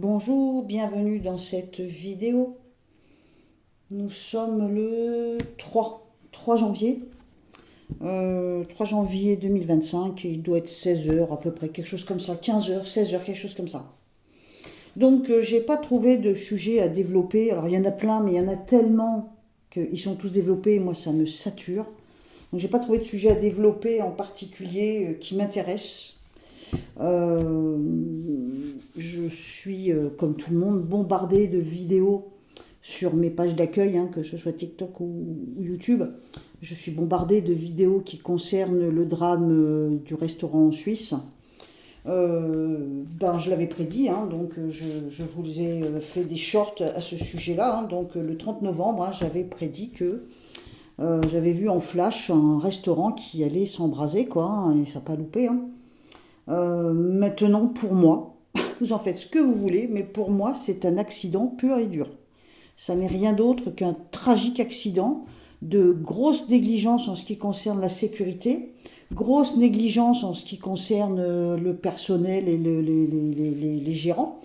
Bonjour, bienvenue dans cette vidéo. Nous sommes le 3 janvier. 3 janvier 2025, il doit être 16 heures à peu près, quelque chose comme ça, 15 heures, 16 heures, quelque chose comme ça. Donc j'ai pas trouvé de sujet à développer. Alors il y en a plein, mais il y en a tellement qu'ils sont tous développés et moi ça me sature. Donc j'ai pas trouvé de sujet à développer en particulier qui m'intéresse. Euh, je suis, comme tout le monde, bombardée de vidéos sur mes pages d'accueil, hein, que ce soit TikTok ou YouTube. Je suis bombardée de vidéos qui concernent le drame du restaurant en Suisse. Je l'avais prédit, hein, donc je vous ai fait des shorts à ce sujet-là. Hein. Donc le 30 novembre, hein, j'avais prédit que j'avais vu en flash un restaurant qui allait s'embraser, quoi, hein, et ça n'a pas loupé. Hein. Maintenant, pour moi, vous en faites ce que vous voulez, mais pour moi, c'est un accident pur et dur. Ça n'est rien d'autre qu'un tragique accident de grosse négligence en ce qui concerne la sécurité, grosse négligence en ce qui concerne le personnel et les gérants.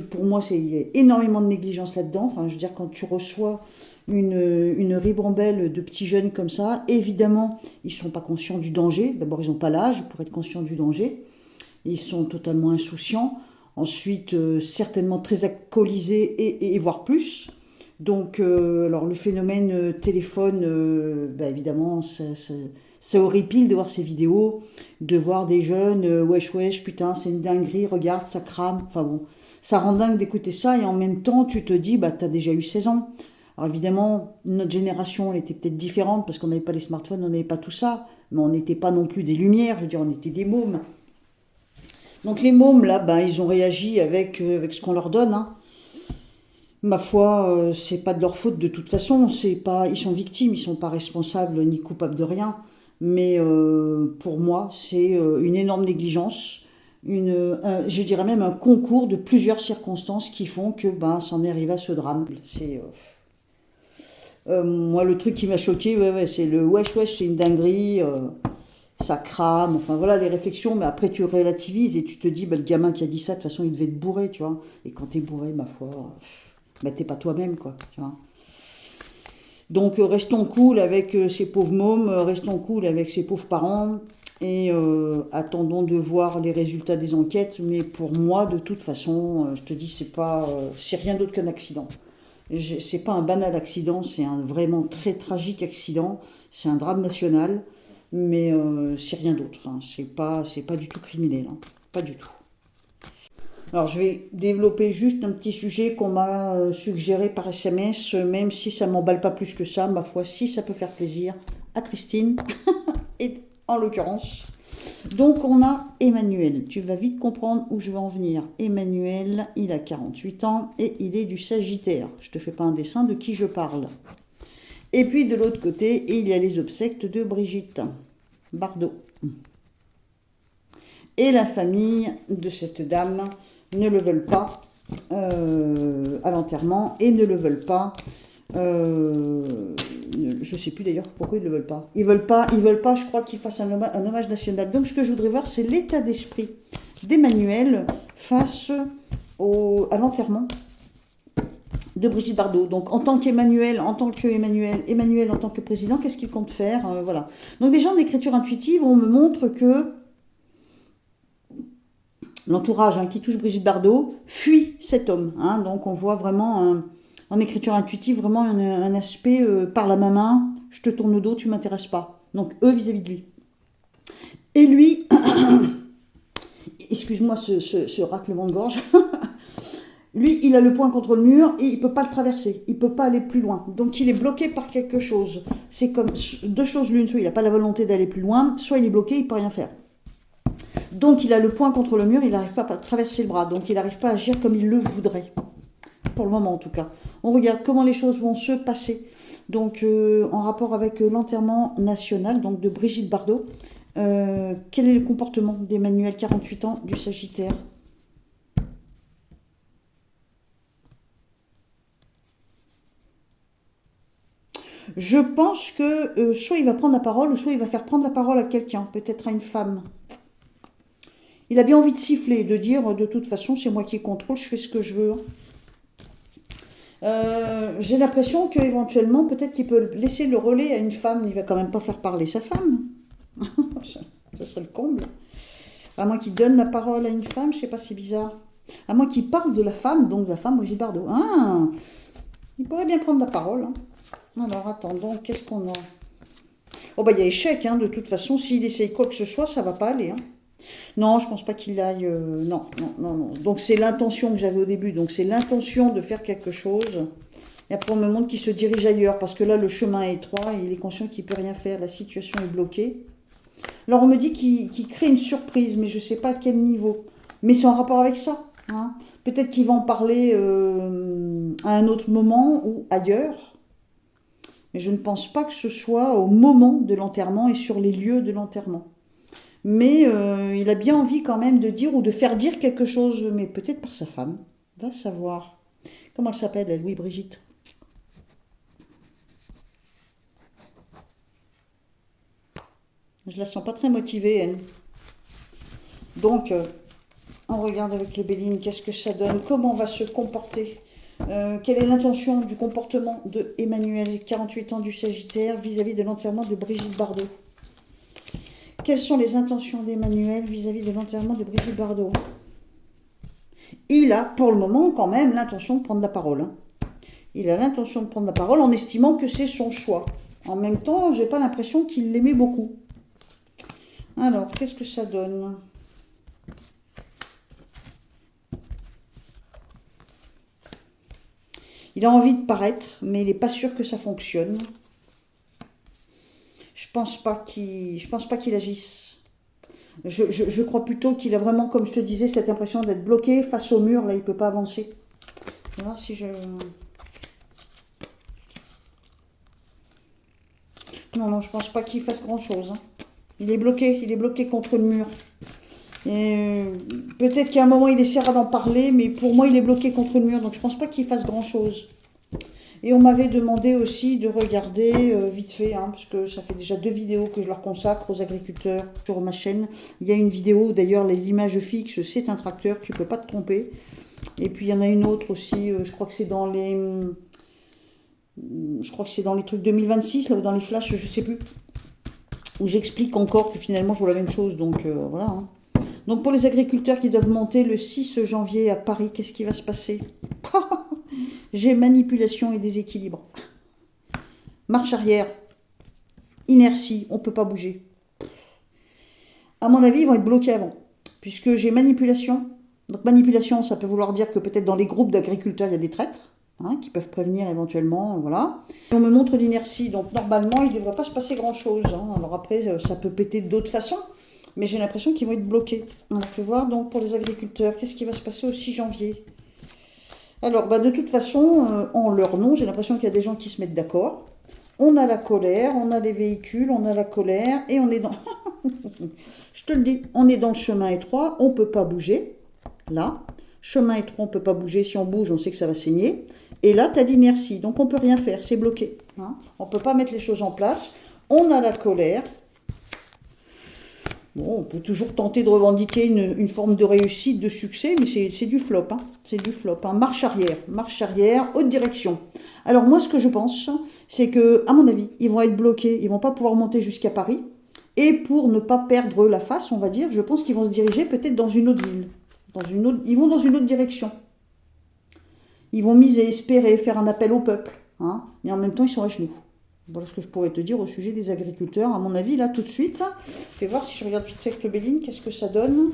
Pour moi, il y a énormément de négligence là-dedans. Enfin, je veux dire, quand tu reçois une ribambelle de petits jeunes comme ça, évidemment, ils ne sont pas conscients du danger. D'abord, ils n'ont pas l'âge pour être conscients du danger. Ils sont totalement insouciants. Ensuite, certainement très alcoolisés et voire plus. Donc, alors le phénomène téléphone, évidemment, ça horripile de voir ces vidéos, de voir des jeunes, wesh wesh, putain, c'est une dinguerie, regarde, ça crame. Enfin bon, ça rend dingue d'écouter ça et en même temps, tu te dis, t'as déjà eu 16 ans. Alors évidemment, notre génération, elle était peut-être différente parce qu'on n'avait pas les smartphones, on n'avait pas tout ça, mais on n'était pas non plus des lumières, je veux dire, on était des mômes. Donc les mômes, là, ils ont réagi avec ce qu'on leur donne. Hein. Ma foi, c'est pas de leur faute de toute façon. C'est pas, ils sont victimes, ils sont pas responsables ni coupables de rien. Mais pour moi, c'est une énorme négligence, je dirais même un concours de plusieurs circonstances qui font que c'en est arrivé à ce drame. Moi, le truc qui m'a choqué, ouais, c'est le wesh wesh, c'est une dinguerie. Ça crame, enfin voilà les réflexions, mais après tu relativises et tu te dis, le gamin qui a dit ça, de toute façon il devait être bourré, tu vois. Et quand t'es bourré, ma foi, t'es pas toi-même, quoi, tu vois. Donc restons cool avec ces pauvres mômes, restons cool avec ces pauvres parents, et attendons de voir les résultats des enquêtes, mais pour moi, de toute façon, je te dis, c'est rien d'autre qu'un accident. C'est pas un banal accident, c'est un vraiment très tragique accident, c'est un drame national, mais c'est rien d'autre. Hein. C'est pas du tout criminel, hein. Pas du tout. Alors je vais développer juste un petit sujet qu'on m'a suggéré par SMS, même si ça m'emballe pas plus que ça, ma foi, si ça peut faire plaisir à Christine, et en l'occurrence. Donc on a Emmanuel, tu vas vite comprendre où je veux en venir. Emmanuel, il a 48 ans et il est du Sagittaire. Je te fais pas un dessin de qui je parle. Et puis de l'autre côté, il y a les obsèques de Brigitte Bardot. Et la famille de cette dame ne le veulent pas à l'enterrement et ne le veulent pas. Je ne sais plus d'ailleurs pourquoi ils ne le veulent pas. Ils veulent pas, je crois, qu'il fasse un hommage national. Donc ce que je voudrais voir, c'est l'état d'esprit d'Emmanuel face à l'enterrement de Brigitte Bardot. Donc en tant qu'Emmanuel, Emmanuel en tant que président, qu'est-ce qu'il compte faire, voilà. Donc déjà en écriture intuitive, on me montre que l'entourage qui touche Brigitte Bardot fuit cet homme. Hein. Donc on voit vraiment en écriture intuitive vraiment un aspect par la main, je te tourne le dos, tu m'intéresses pas. Donc eux vis-à-vis de lui. Et lui, excuse-moi ce raclement de gorge, lui il a le poing contre le mur et il peut pas le traverser, il peut pas aller plus loin. Donc il est bloqué par quelque chose. C'est comme deux choses l'une, soit il n'a pas la volonté d'aller plus loin, soit il est bloqué, il peut rien faire. Donc il a le poing contre le mur, il n'arrive pas à traverser le bras, donc il n'arrive pas à agir comme il le voudrait. Pour le moment en tout cas. On regarde comment les choses vont se passer. Donc en rapport avec l'enterrement national donc de Brigitte Bardot, quel est le comportement d'Emmanuel, 48 ans, du Sagittaire? Je pense que soit il va prendre la parole, ou soit il va faire prendre la parole à quelqu'un, peut-être à une femme. Il a bien envie de siffler, de dire, de toute façon, c'est moi qui contrôle, je fais ce que je veux. J'ai l'impression qu'éventuellement, peut-être qu'il peut laisser le relais à une femme. Il va quand même pas faire parler sa femme. Ça serait le comble. À moins qu'il donne la parole à une femme, je sais pas, c'est bizarre. À moins qu'il parle de la femme, donc de la femme Brigitte Bardot. Ah, il pourrait bien prendre la parole. Hein. Alors, attends, donc, qu'est-ce qu'on a? Oh, bah, il y a échec, hein, de toute façon. S'il essaye quoi que ce soit, ça va pas aller. Hein. Non, je pense pas qu'il aille... non, non, non, non. Donc, c'est l'intention que j'avais au début. Donc, c'est l'intention de faire quelque chose. Et après, on me montre qu'il se dirige ailleurs. Parce que là, le chemin est étroit. Et il est conscient qu'il peut rien faire. La situation est bloquée. Alors, on me dit qu'il crée une surprise. Mais je sais pas à quel niveau. Mais c'est en rapport avec ça. Hein. Peut-être qu'il va en parler à un autre moment ou ailleurs. Mais je ne pense pas que ce soit au moment de l'enterrement et sur les lieux de l'enterrement. Mais il a bien envie quand même de dire ou de faire dire quelque chose, mais peut-être par sa femme. Va savoir. Comment elle s'appelle, elle, Louis-Brigitte? Je la sens pas très motivée, elle. Donc, on regarde avec le Béline, qu'est-ce que ça donne? Comment on va se comporter? Quelle est l'intention du comportement de Emmanuel, 48 ans du Sagittaire, vis-à-vis de l'enterrement de Brigitte Bardot? Quelles sont les intentions d'Emmanuel vis-à-vis de l'enterrement de Brigitte Bardot? Il a, pour le moment, quand même, l'intention de prendre la parole. Hein. Il a l'intention de prendre la parole en estimant que c'est son choix. En même temps, j'ai pas l'impression qu'il l'aimait beaucoup. Alors, qu'est-ce que ça donne? Il a envie de paraître, mais il n'est pas sûr que ça fonctionne. Je pense pas qu'il agisse. Je crois plutôt qu'il a vraiment, comme je te disais, cette impression d'être bloqué face au mur. Là, il ne peut pas avancer. Je vais voir si je... Non, non, je pense pas qu'il fasse grand-chose. Hein. Il est bloqué contre le mur. Et peut-être qu'à un moment, il essaiera d'en parler, mais pour moi, il est bloqué contre le mur. Donc, je pense pas qu'il fasse grand-chose. Et on m'avait demandé aussi de regarder vite fait, hein, parce que ça fait déjà 2 vidéos que je leur consacre aux agriculteurs sur ma chaîne. Il y a une vidéo, d'ailleurs, l'image fixe, c'est un tracteur, tu ne peux pas te tromper. Et puis il y en a une autre aussi, je crois que c'est dans les... Je crois que c'est dans les trucs 2026, là, ou dans les flashs, je ne sais plus. Où j'explique encore que finalement je vois la même chose, donc voilà. Hein. Donc pour les agriculteurs qui doivent monter le 6 janvier à Paris, qu'est-ce qui va se passer? J'ai manipulation et déséquilibre. Marche arrière. Inertie, on ne peut pas bouger. À mon avis, ils vont être bloqués avant. Puisque j'ai manipulation. Donc manipulation, ça peut vouloir dire que peut-être dans les groupes d'agriculteurs, il y a des traîtres. Hein, qui peuvent prévenir éventuellement, voilà. Et on me montre l'inertie, donc normalement, il ne devrait pas se passer grand-chose. Hein. Alors après, ça peut péter d'autres façons. Mais j'ai l'impression qu'ils vont être bloqués. On fait voir donc pour les agriculteurs, qu'est-ce qui va se passer au 6 janvier? Alors, de toute façon, en leur nom, j'ai l'impression qu'il y a des gens qui se mettent d'accord. On a la colère, on a les véhicules, on a la colère, et on est dans... Je te le dis, on est dans le chemin étroit, on ne peut pas bouger. Là, chemin étroit, on ne peut pas bouger. Si on bouge, on sait que ça va saigner. Et là, tu as l'inertie, donc on ne peut rien faire, c'est bloqué. Hein. On ne peut pas mettre les choses en place. On a la colère. Bon, on peut toujours tenter de revendiquer une forme de réussite, de succès, mais c'est du flop. Hein. C'est du flop. Hein. Marche arrière, haute direction. Alors moi, ce que je pense, c'est que, à mon avis, ils vont être bloqués, ils vont pas pouvoir monter jusqu'à Paris. Et pour ne pas perdre la face, on va dire, je pense qu'ils vont se diriger peut-être dans une autre ville. Ils vont dans une autre direction. Ils vont miser, espérer, faire un appel au peuple. Hein. Mais en même temps, ils sont à genoux. Voilà ce que je pourrais te dire au sujet des agriculteurs. À mon avis, là, tout de suite, je vais voir si je regarde vite fait avec le Béline, qu'est-ce que ça donne.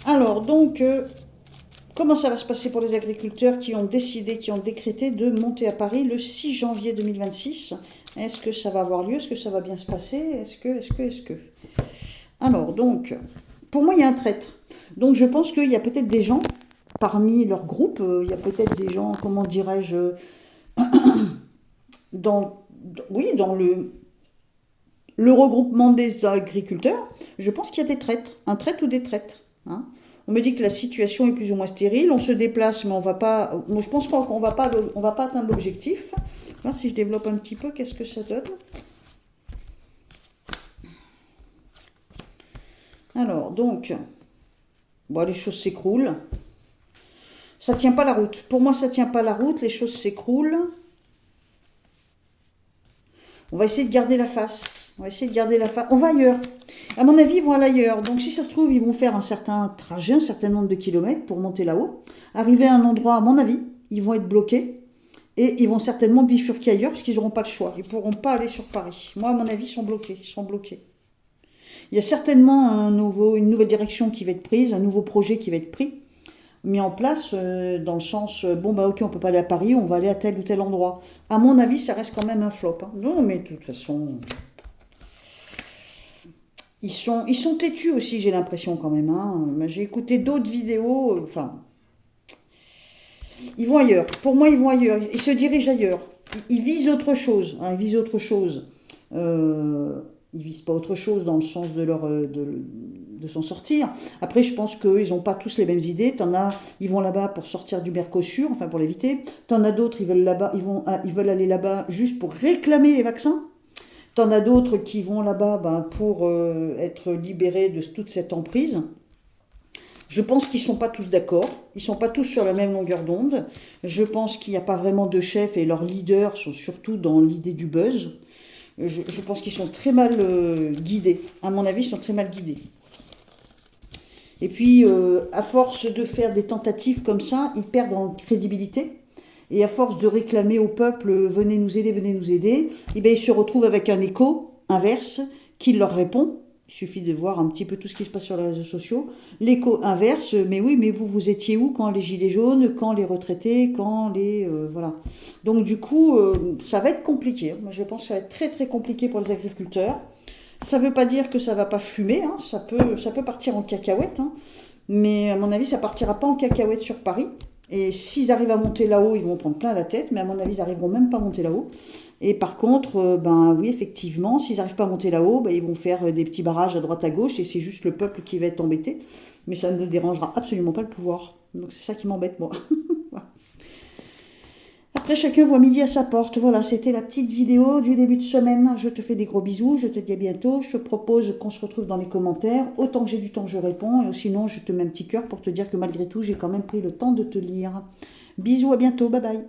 Alors, donc, comment ça va se passer pour les agriculteurs qui ont décidé, qui ont décrété de monter à Paris le 6 janvier 2026? Est-ce que ça va avoir lieu? Est-ce que ça va bien se passer? Est-ce que... Alors, donc, pour moi, il y a un traître. Donc, je pense qu'il y a peut-être des gens... Parmi leur groupe, il y a peut-être des gens, comment dirais-je, dans le regroupement des agriculteurs, je pense qu'il y a des traîtres, un traître ou des traîtres. Hein. On me dit que la situation est plus ou moins stérile, on se déplace, mais on va pas. Moi, je pense qu'on va pas atteindre l'objectif. Voir si je développe un petit peu, qu'est-ce que ça donne. Alors, donc, bon, les choses s'écroulent. Ça tient pas la route. Pour moi, ça tient pas la route, les choses s'écroulent. On va essayer de garder la face. On va essayer de garder la face. On va ailleurs. À mon avis, ils vont aller ailleurs. Donc, si ça se trouve, ils vont faire un certain trajet, un certain nombre de kilomètres pour monter là-haut. Arriver à un endroit, à mon avis, ils vont être bloqués. Et ils vont certainement bifurquer ailleurs parce qu'ils n'auront pas le choix. Ils ne pourront pas aller sur Paris. Moi, à mon avis, ils sont bloqués. Ils sont bloqués. Il y a certainement une nouvelle direction qui va être prise, un nouveau projet qui va être pris, mis en place dans le sens, bon, bah ok, on ne peut pas aller à Paris, on va aller à tel ou tel endroit. À mon avis, ça reste quand même un flop. Hein. Non, mais de toute façon, ils sont têtus aussi, j'ai l'impression quand même. Hein. J'ai écouté d'autres vidéos, enfin... Ils vont ailleurs. Pour moi, ils vont ailleurs. Ils se dirigent ailleurs. Ils visent autre chose. Hein, ils visent autre chose. Ils visent pas autre chose dans le sens de s'en sortir. Après, je pense qu'ils n'ont pas tous les mêmes idées. T'en as, ils vont là-bas pour sortir du Mercosur, enfin pour l'éviter. T'en as d'autres, ils veulent aller là-bas juste pour réclamer les vaccins. T'en as d'autres qui vont là-bas pour être libérés de toute cette emprise. Je pense qu'ils ne sont pas tous d'accord, ils ne sont pas tous sur la même longueur d'onde. Je pense qu'il n'y a pas vraiment de chef et leurs leaders sont surtout dans l'idée du buzz. Je pense qu'ils sont très mal guidés. À mon avis, ils sont très mal guidés. Et puis, à force de faire des tentatives comme ça, ils perdent en crédibilité. Et à force de réclamer au peuple « venez nous aider », et bien, ils se retrouvent avec un écho inverse qui leur répond. Il suffit de voir un petit peu tout ce qui se passe sur les réseaux sociaux. L'écho inverse, mais oui, mais vous étiez où quand les gilets jaunes, quand les retraités, quand les... voilà. Donc du coup, ça va être compliqué. Moi, je pense que ça va être très très compliqué pour les agriculteurs. Ça ne veut pas dire que ça ne va pas fumer, hein. Ça peut partir en cacahuète, hein. Mais à mon avis, ça ne partira pas en cacahuète sur Paris. Et s'ils arrivent à monter là-haut, ils vont prendre plein la tête, mais à mon avis, ils n'arriveront même pas à monter là-haut. Et par contre, oui, effectivement, s'ils n'arrivent pas à monter là-haut, ils vont faire des petits barrages à droite à gauche et c'est juste le peuple qui va être embêté. Mais ça ne dérangera absolument pas le pouvoir. Donc c'est ça qui m'embête, moi. Après, chacun voit midi à sa porte. Voilà, c'était la petite vidéo du début de semaine. Je te fais des gros bisous, je te dis à bientôt. Je te propose qu'on se retrouve dans les commentaires. Autant que j'ai du temps, je réponds. Et sinon, je te mets un petit cœur pour te dire que malgré tout, j'ai quand même pris le temps de te lire. Bisous, à bientôt, bye bye.